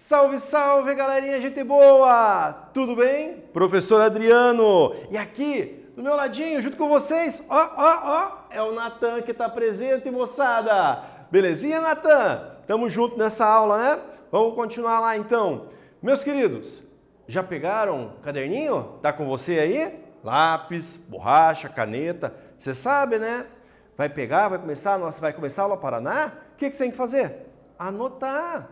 Salve, salve, galerinha, gente boa! Tudo bem? Professor Adriano. E aqui, do meu ladinho, junto com vocês, é o Natan que está presente, moçada. Belezinha, Natan? Tamo junto nessa aula, né? Vamos continuar lá, então. Meus queridos, já pegaram o caderninho? Tá com você aí? Lápis, borracha, caneta. Você sabe, né? Vai pegar, vai começar a aula Paraná? O que você tem que fazer? Anotar.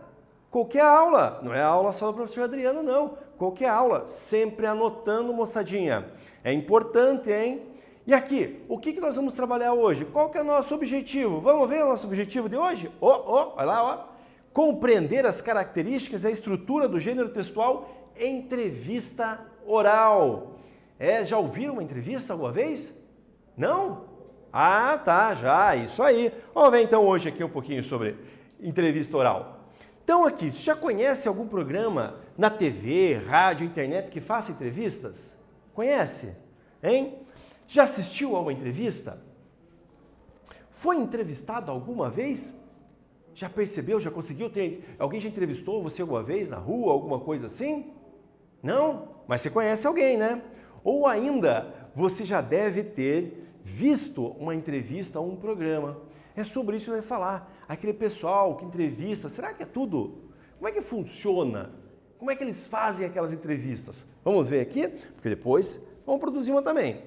Qualquer aula, não é a aula só do professor Adriano, não. Qualquer aula, sempre anotando, moçadinha. É importante, hein? E aqui, o que nós vamos trabalhar hoje? Qual que é o nosso objetivo? Vamos ver o nosso objetivo de hoje? Olha lá, ó. Compreender as características e a estrutura do gênero textual entrevista oral. Já ouviram uma entrevista alguma vez? Não? Ah, tá, já, isso aí. Vamos ver então hoje aqui um pouquinho sobre entrevista oral. Então aqui, você já conhece algum programa na TV, rádio, internet que faça entrevistas? Conhece? Hein? Já assistiu a uma entrevista? Foi entrevistado alguma vez? Já percebeu, já conseguiu ter... Alguém já entrevistou você alguma vez na rua, alguma coisa assim? Não? Mas você conhece alguém, né? Ou ainda, você já deve ter visto uma entrevista ou um programa. É sobre isso que vai falar. Aquele pessoal que entrevista, será que é tudo? Como é que funciona? Como é que eles fazem aquelas entrevistas? Vamos ver aqui, porque depois vamos produzir uma também.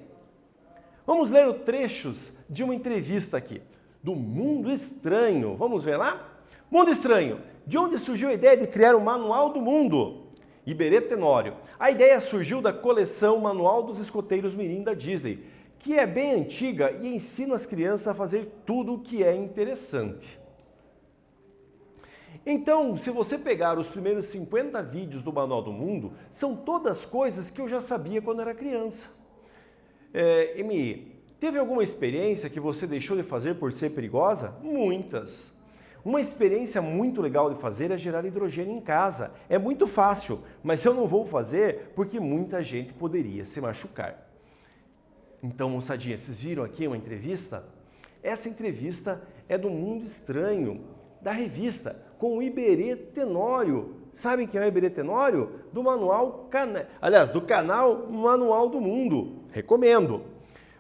Vamos ler trechos de uma entrevista aqui, do Mundo Estranho. Vamos ver lá? Mundo Estranho. De onde surgiu a ideia de criar o Manual do Mundo? Iberê Tenório. A ideia surgiu da coleção Manual dos Escoteiros Mirim da Disney, que é bem antiga e ensina as crianças a fazer tudo o que é interessante. Então, se você pegar os primeiros 50 vídeos do Manual do Mundo, são todas coisas que eu já sabia quando era criança. Teve alguma experiência que você deixou de fazer por ser perigosa? Muitas. Uma experiência muito legal de fazer é gerar hidrogênio em casa. É muito fácil, mas eu não vou fazer porque muita gente poderia se machucar. Então, moçadinha, vocês viram aqui uma entrevista? Essa entrevista é do Mundo Estranho, da revista, com o Iberê Tenório. Sabem quem é o Iberê Tenório? Do do canal Manual do Mundo. Recomendo.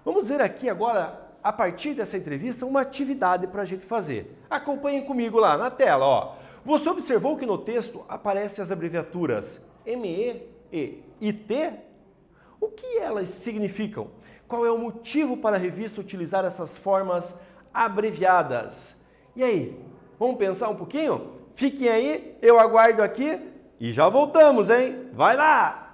Vamos ver aqui agora, a partir dessa entrevista, uma atividade para a gente fazer. Acompanhem comigo lá na tela, ó. Você observou que no texto aparecem as abreviaturas ME e IT? O que elas significam? Qual é o motivo para a revista utilizar essas formas abreviadas? E aí, vamos pensar um pouquinho? Fiquem aí, eu aguardo aqui e já voltamos, hein? Vai lá!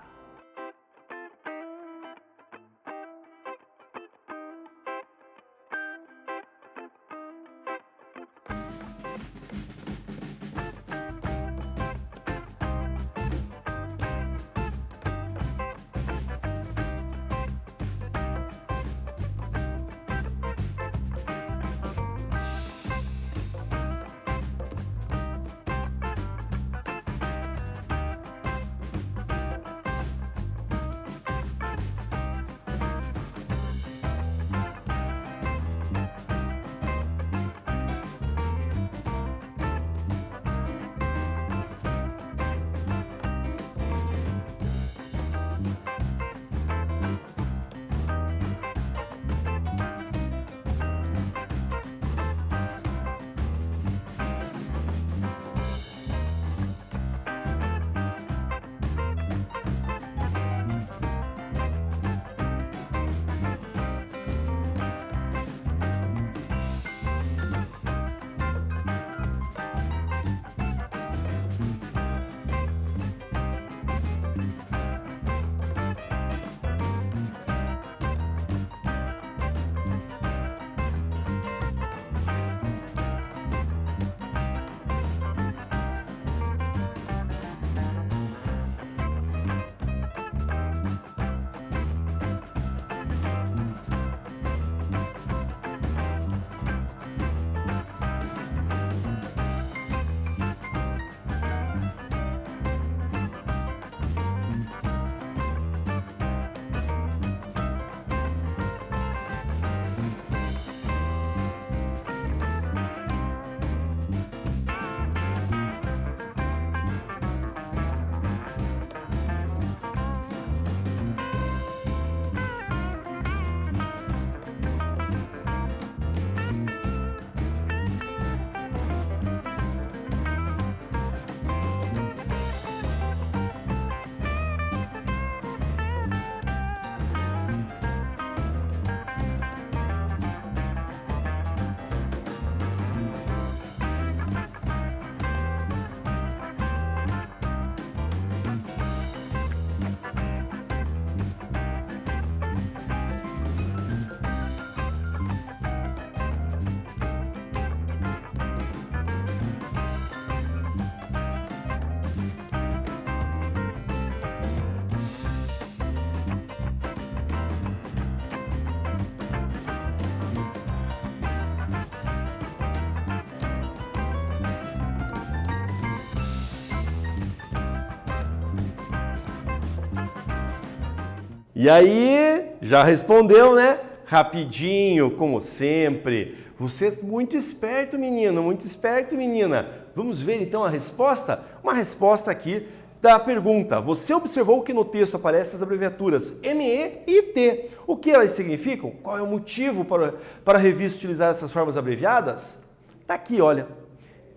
E aí, já respondeu, né? Rapidinho, como sempre. Você é muito esperto, menino, muito esperto, menina. Vamos ver então a resposta? Uma resposta aqui da pergunta. Você observou que no texto aparecem as abreviaturas ME e IT. O que elas significam? Qual é o motivo para a revista utilizar essas formas abreviadas? Tá aqui, olha.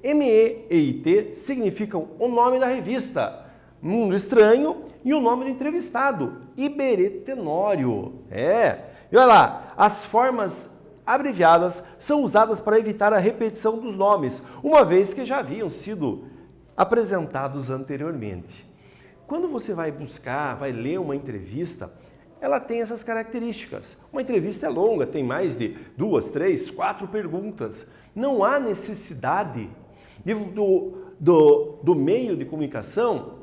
ME e IT significam o nome da revista, Mundo Estranho, e o nome do entrevistado, Iberê Tenório. E olha lá, as formas abreviadas são usadas para evitar a repetição dos nomes, uma vez que já haviam sido apresentados anteriormente. Quando você vai buscar, vai ler uma entrevista, ela tem essas características. Uma entrevista é longa, tem mais de 2, 3, 4 perguntas. Não há necessidade do meio de comunicação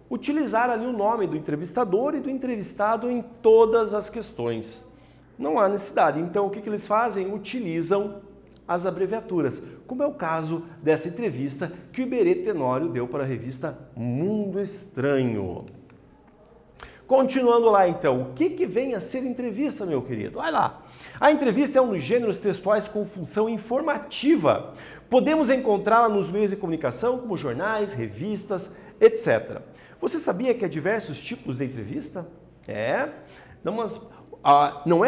utilizar ali o nome do entrevistador e do entrevistado em todas as questões. Não há necessidade. Então, o que eles fazem? Utilizam as abreviaturas, como é o caso dessa entrevista que o Iberê Tenório deu para a revista Mundo Estranho. Continuando lá, então, o que vem a ser entrevista, meu querido? Olha lá. A entrevista é um dos gêneros textuais com função informativa. Podemos encontrá-la nos meios de comunicação, como jornais, revistas, etc. Você sabia que há diversos tipos de entrevista? Não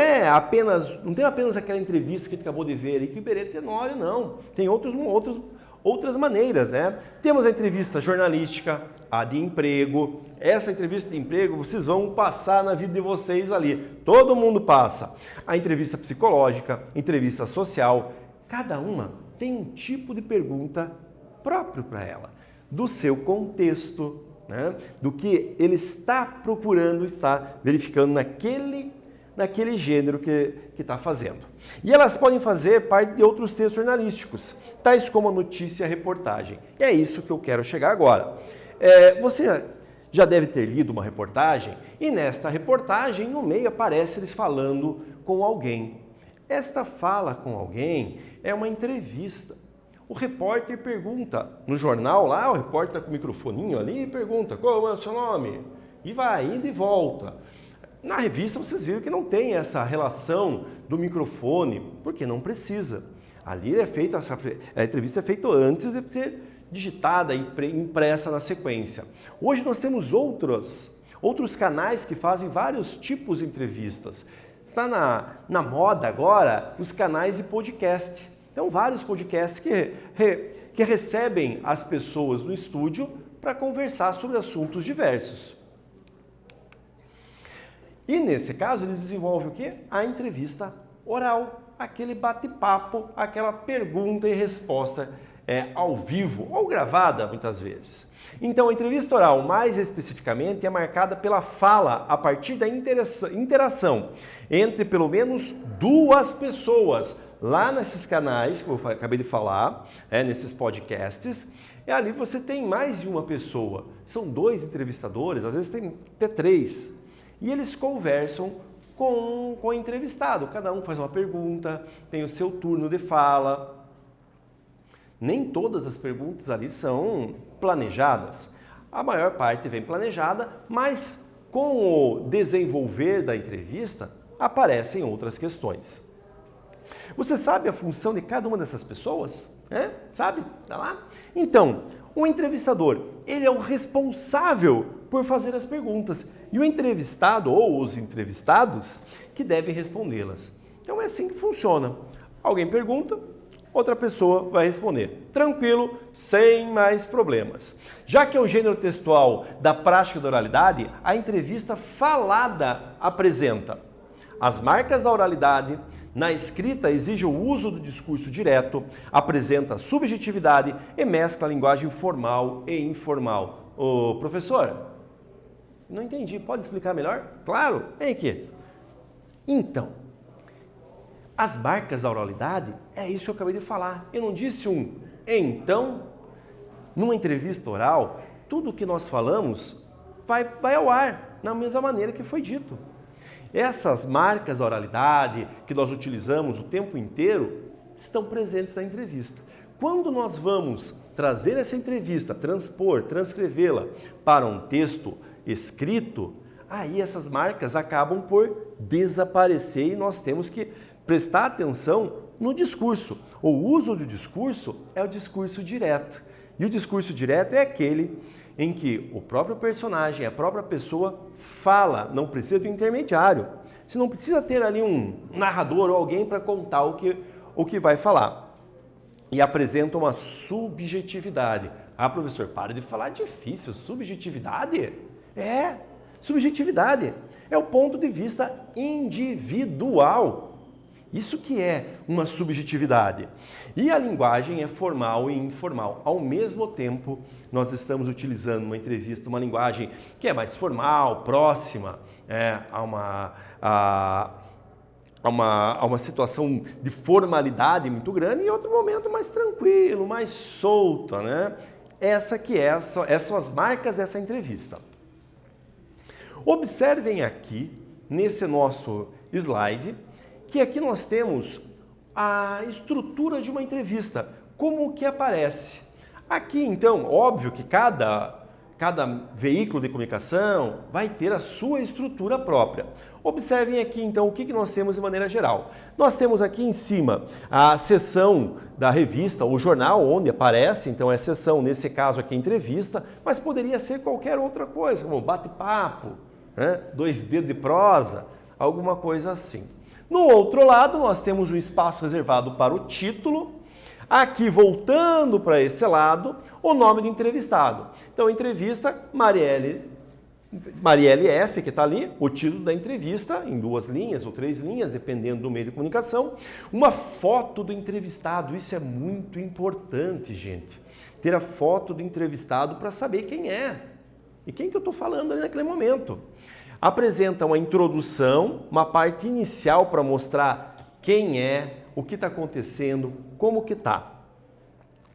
tem apenas aquela entrevista que a gente acabou de ver ali, que o Iberê Tenório, não. Tem outras maneiras, né? Temos a entrevista jornalística, a de emprego. Essa entrevista de emprego vocês vão passar na vida de vocês ali. Todo mundo passa. A entrevista psicológica, entrevista social. Cada uma tem um tipo de pergunta próprio para ela, do seu contexto, né? Do que ele está procurando, está verificando naquele gênero que está fazendo. E elas podem fazer parte de outros textos jornalísticos, tais como a notícia e a reportagem. E é isso que eu quero chegar agora. Você já deve ter lido uma reportagem e nesta reportagem, no meio, aparece eles falando com alguém. Esta fala com alguém é uma entrevista. O repórter pergunta, no jornal lá, o repórter está com o microfoninho ali e pergunta, qual é o seu nome? E vai, indo e volta. Na revista vocês viram que não tem essa relação do microfone, porque não precisa. Ali a entrevista é feita antes de ser digitada e impressa na sequência. Hoje nós temos outros canais que fazem vários tipos de entrevistas. Está na moda agora os canais de podcast. Então vários podcasts que recebem as pessoas no estúdio para conversar sobre assuntos diversos. E nesse caso eles desenvolvem o quê? A entrevista oral, aquele bate-papo, aquela pergunta e resposta ao vivo ou gravada muitas vezes. Então a entrevista oral, mais especificamente, é marcada pela fala a partir da interação entre pelo menos duas pessoas. Lá nesses canais que eu acabei de falar, nesses podcasts, ali você tem mais de uma pessoa. São 2 entrevistadores, às vezes tem até 3. E eles conversam com o entrevistado. Cada um faz uma pergunta, tem o seu turno de fala. Nem todas as perguntas ali são planejadas. A maior parte vem planejada, mas com o desenvolver da entrevista aparecem outras questões. Você sabe a função de cada uma dessas pessoas? Sabe? Tá lá? Então, o entrevistador, ele é o responsável por fazer as perguntas e o entrevistado ou os entrevistados que devem respondê-las. Então é assim que funciona. Alguém pergunta, outra pessoa vai responder. Tranquilo, sem mais problemas. Já que é o gênero textual da prática da oralidade, a entrevista falada apresenta as marcas da oralidade. Na escrita, exige o uso do discurso direto, apresenta subjetividade e mescla a linguagem formal e informal. Ô, professor, não entendi. Pode explicar melhor? Claro, vem aqui. Então, as marcas da oralidade, é isso que eu acabei de falar. Eu não disse então. Numa entrevista oral, tudo o que nós falamos vai ao ar, na mesma maneira que foi dito. Essas marcas da oralidade que nós utilizamos o tempo inteiro estão presentes na entrevista. Quando nós vamos trazer essa entrevista, transcrevê-la para um texto escrito, aí essas marcas acabam por desaparecer e nós temos que prestar atenção no discurso. O uso do discurso é o discurso direto. E o discurso direto é aquele em que o próprio personagem, a própria pessoa fala, não precisa do intermediário. Você não precisa ter ali um narrador ou alguém para contar o que vai falar. E apresenta uma subjetividade. Ah, professor, para de falar difícil. Subjetividade? Subjetividade. É o ponto de vista individual. Isso que é uma subjetividade. E a linguagem é formal e informal. Ao mesmo tempo, nós estamos utilizando uma entrevista, uma linguagem que é mais formal, próxima a uma situação de formalidade muito grande e outro momento mais tranquilo, mais solto, né? Essas são as marcas dessa entrevista. Observem aqui, nesse nosso slide, que aqui nós temos a estrutura de uma entrevista, como que aparece. Aqui, então, óbvio que cada veículo de comunicação vai ter a sua estrutura própria. Observem aqui, então, o que nós temos de maneira geral. Nós temos aqui em cima a seção da revista, o jornal, onde aparece, então é seção, nesse caso aqui, entrevista, mas poderia ser qualquer outra coisa, como bate-papo, né? 2 dedos de prosa, alguma coisa assim. No outro lado, nós temos um espaço reservado para o título. Aqui, voltando para esse lado, o nome do entrevistado. Então, entrevista Marielle F, que está ali, o título da entrevista, em 2 linhas ou 3 linhas, dependendo do meio de comunicação. Uma foto do entrevistado, isso é muito importante, gente. Ter a foto do entrevistado para saber quem é e quem que eu estou falando ali naquele momento. Apresenta uma introdução, uma parte inicial para mostrar quem é, o que está acontecendo, como que está.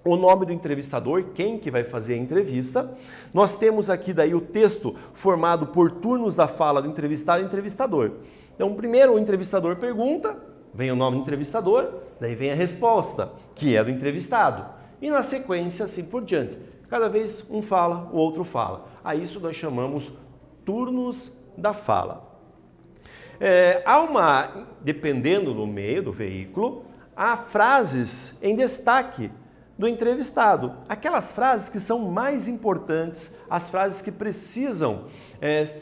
O nome do entrevistador, quem que vai fazer a entrevista. Nós temos aqui daí o texto formado por turnos da fala do entrevistado e entrevistador. Então, primeiro o entrevistador pergunta, vem o nome do entrevistador, daí vem a resposta, que é do entrevistado. E na sequência, assim por diante. Cada vez um fala, o outro fala. A isso nós chamamos turnos da fala. Dependendo do meio do veículo, há frases em destaque do entrevistado. Aquelas frases que são mais importantes, as frases que precisam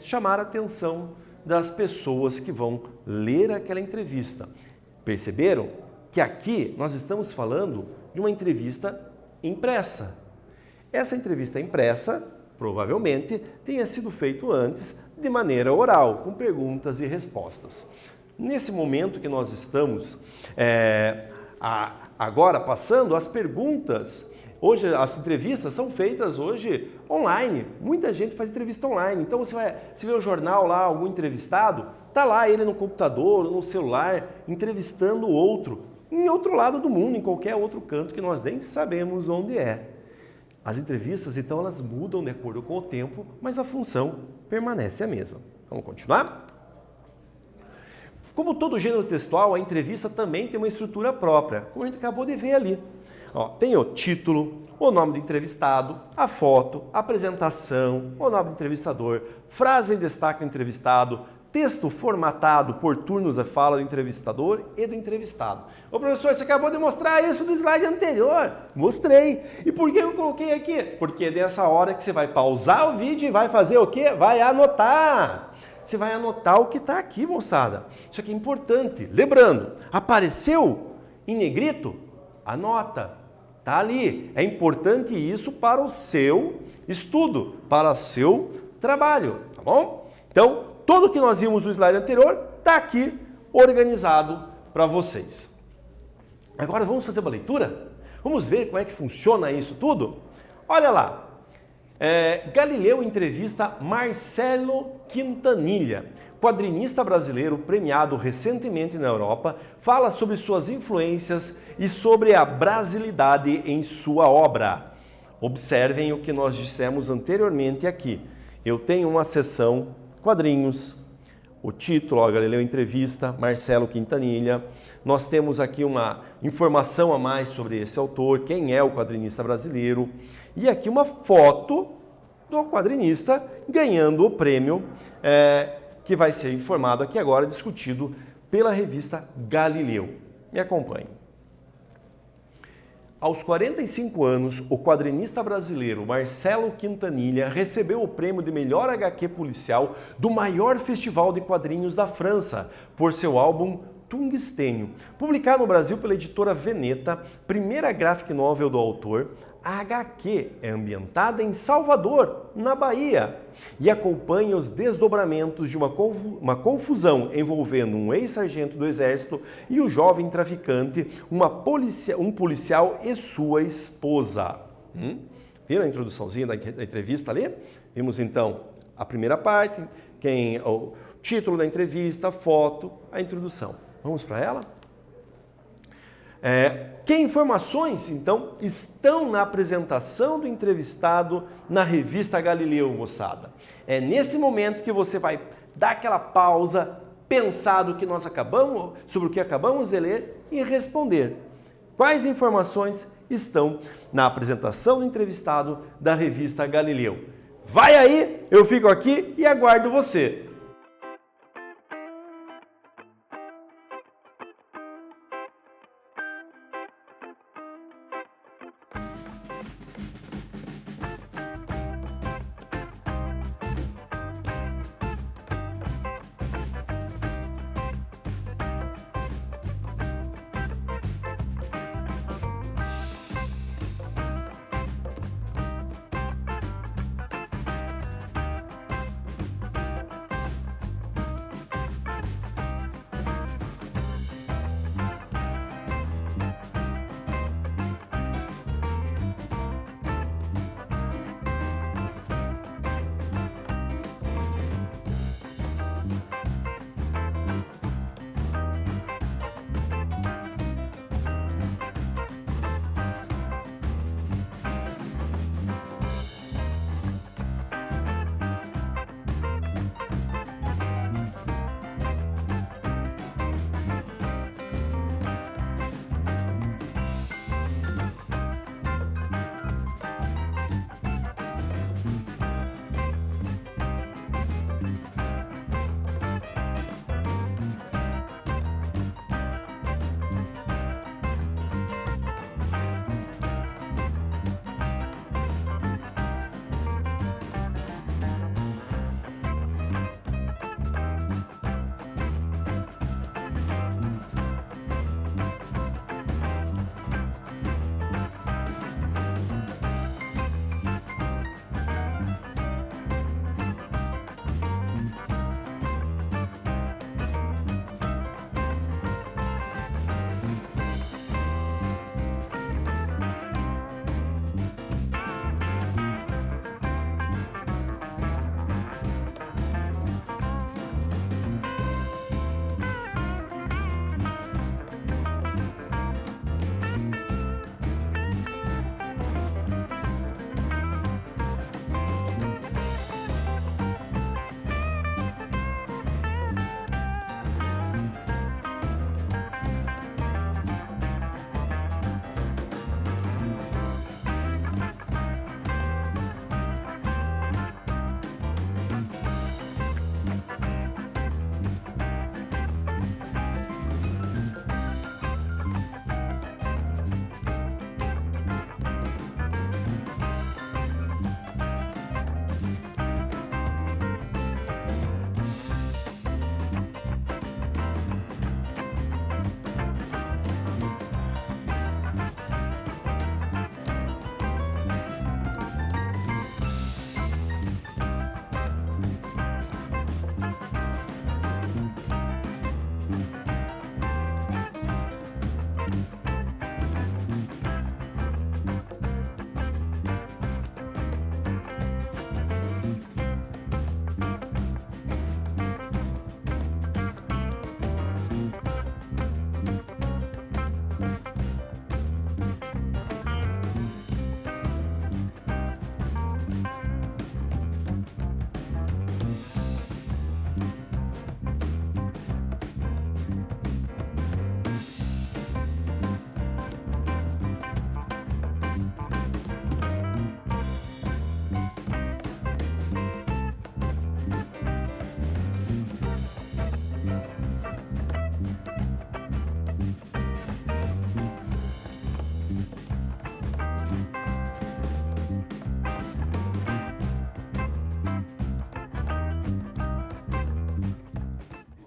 chamar a atenção das pessoas que vão ler aquela entrevista. Perceberam que aqui nós estamos falando de uma entrevista impressa. Essa entrevista impressa, provavelmente, tenha sido feita antes de maneira oral, com perguntas e respostas. Nesse momento que nós estamos agora passando, as perguntas, hoje as entrevistas são feitas hoje online, muita gente faz entrevista online, então você vê o jornal lá, algum entrevistado, está lá ele no computador, no celular, entrevistando o outro, em outro lado do mundo, em qualquer outro canto que nós nem sabemos onde é. As entrevistas, então, elas mudam de acordo com o tempo, mas a função permanece a mesma. Vamos continuar? Como todo gênero textual, a entrevista também tem uma estrutura própria, como a gente acabou de ver ali. Tem o título, o nome do entrevistado, a foto, a apresentação, o nome do entrevistador, frase em destaque do entrevistado, texto formatado por turnos de fala do entrevistador e do entrevistado. Ô professor, você acabou de mostrar isso no slide anterior. Mostrei. E por que eu coloquei aqui? Porque é dessa hora que você vai pausar o vídeo e vai fazer o quê? Vai anotar. Você vai anotar o que está aqui, moçada. Isso aqui é importante. Lembrando, apareceu em negrito? Anota. Está ali. É importante isso para o seu estudo, para o seu trabalho, tá bom? Então, tudo que nós vimos no slide anterior está aqui organizado para vocês. Agora vamos fazer uma leitura? Vamos ver como é que funciona isso tudo? Olha lá. Galileu entrevista Marcelo Quintanilha, quadrinista brasileiro premiado recentemente na Europa, fala sobre suas influências e sobre a brasilidade em sua obra. Observem o que nós dissemos anteriormente aqui. Eu tenho uma seção quadrinhos, o título, Galileu entrevista, Marcelo Quintanilha. Nós temos aqui uma informação a mais sobre esse autor, quem é o quadrinista brasileiro. E aqui uma foto do quadrinista ganhando o prêmio que vai ser informado aqui agora, discutido pela revista Galileu. Me acompanhe. Aos 45 anos, o quadrinista brasileiro Marcelo Quintanilha recebeu o prêmio de melhor HQ policial do maior festival de quadrinhos da França, por seu álbum Tungstênio. Publicado no Brasil pela editora Veneta, primeira graphic novel do autor, a HQ é ambientada em Salvador, na Bahia, e acompanha os desdobramentos de uma confusão envolvendo um ex-sargento do Exército e o jovem traficante, um policial e sua esposa. Viram a introduçãozinha da entrevista ali? Vimos então a primeira parte, o título da entrevista, a foto, a introdução. Vamos para ela? Que informações, então, estão na apresentação do entrevistado na revista Galileu, moçada? É nesse momento que você vai dar aquela pausa, pensar sobre o que acabamos de ler e responder. Quais informações estão na apresentação do entrevistado da revista Galileu? Vai aí, eu fico aqui e aguardo você.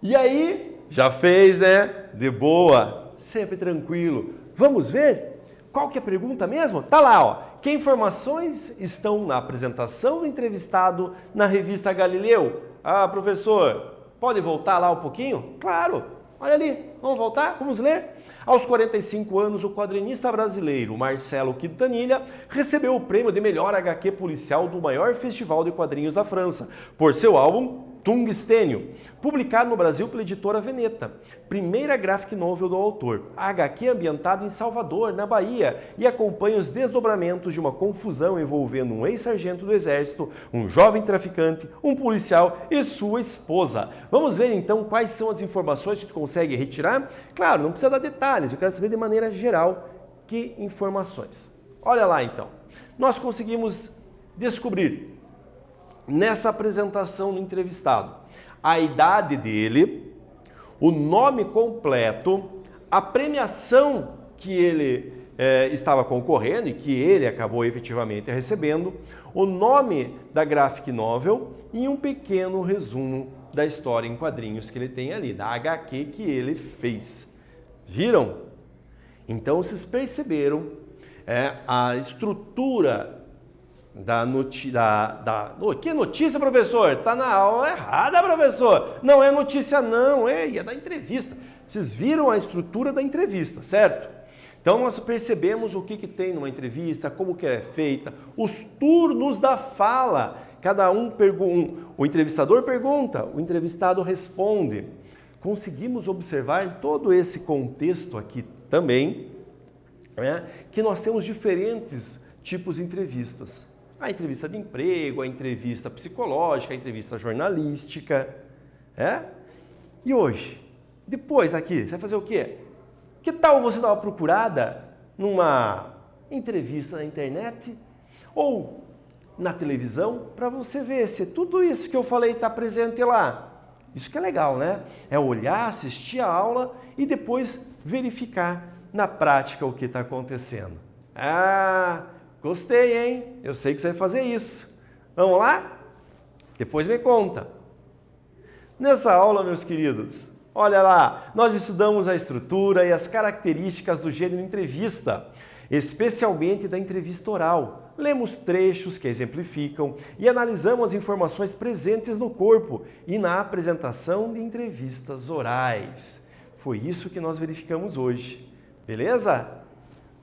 E aí, já fez, né? De boa, sempre tranquilo. Vamos ver? Qual que é a pergunta mesmo? Tá lá, ó. Que informações estão na apresentação do entrevistado na revista Galileu? Ah, professor, pode voltar lá um pouquinho? Claro, olha ali, vamos voltar? Vamos ler? Aos 45 anos, o quadrinista brasileiro Marcelo Quintanilha recebeu o prêmio de melhor HQ policial do maior festival de quadrinhos da França, por seu álbum Tungstênio, publicado no Brasil pela editora Veneta. Primeira graphic novel do autor. A HQ é ambientada em Salvador, na Bahia, e acompanha os desdobramentos de uma confusão envolvendo um ex-sargento do Exército, um jovem traficante, um policial e sua esposa. Vamos ver então quais são as informações que tu consegue retirar? Claro, não precisa dar detalhes, eu quero saber de maneira geral que informações. Olha lá então. Nós conseguimos descobrir nessa apresentação do entrevistado a idade dele, o nome completo, a premiação que ele estava concorrendo e que ele acabou efetivamente recebendo, o nome da graphic novel e um pequeno resumo da história em quadrinhos que ele tem ali, da HQ que ele fez. Viram? Então vocês perceberam a estrutura que notícia, professor? Está na aula errada, professor. Não é notícia não, é da entrevista. Vocês viram a estrutura da entrevista, certo? Então nós percebemos o que tem numa entrevista, como que é feita, os turnos da fala. Cada um pergunta, o entrevistador pergunta, o entrevistado responde. Conseguimos observar todo esse contexto aqui também, que nós temos diferentes tipos de entrevistas. A entrevista de emprego, a entrevista psicológica, a entrevista jornalística. E hoje, depois aqui, você vai fazer o quê? Que tal você dar uma procurada numa entrevista na internet ou na televisão para você ver se tudo isso que eu falei está presente lá? Isso que é legal, né? É olhar, assistir a aula e depois verificar na prática o que está acontecendo. Gostei, hein? Eu sei que você vai fazer isso. Vamos lá? Depois me conta. Nessa aula, meus queridos, olha lá, nós estudamos a estrutura e as características do gênero entrevista, especialmente da entrevista oral. Lemos trechos que exemplificam e analisamos as informações presentes no corpo e na apresentação de entrevistas orais. Foi isso que nós verificamos hoje. Beleza?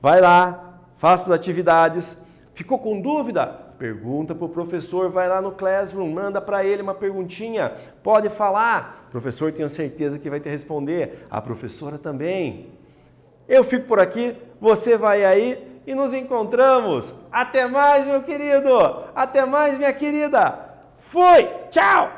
Vai lá. Faça as atividades. Ficou com dúvida? Pergunta para o professor, vai lá no Classroom, manda para ele uma perguntinha. Pode falar. O professor, tenho certeza que vai te responder. A professora também. Eu fico por aqui, você vai aí e nos encontramos. Até mais, meu querido. Até mais, minha querida. Fui. Tchau.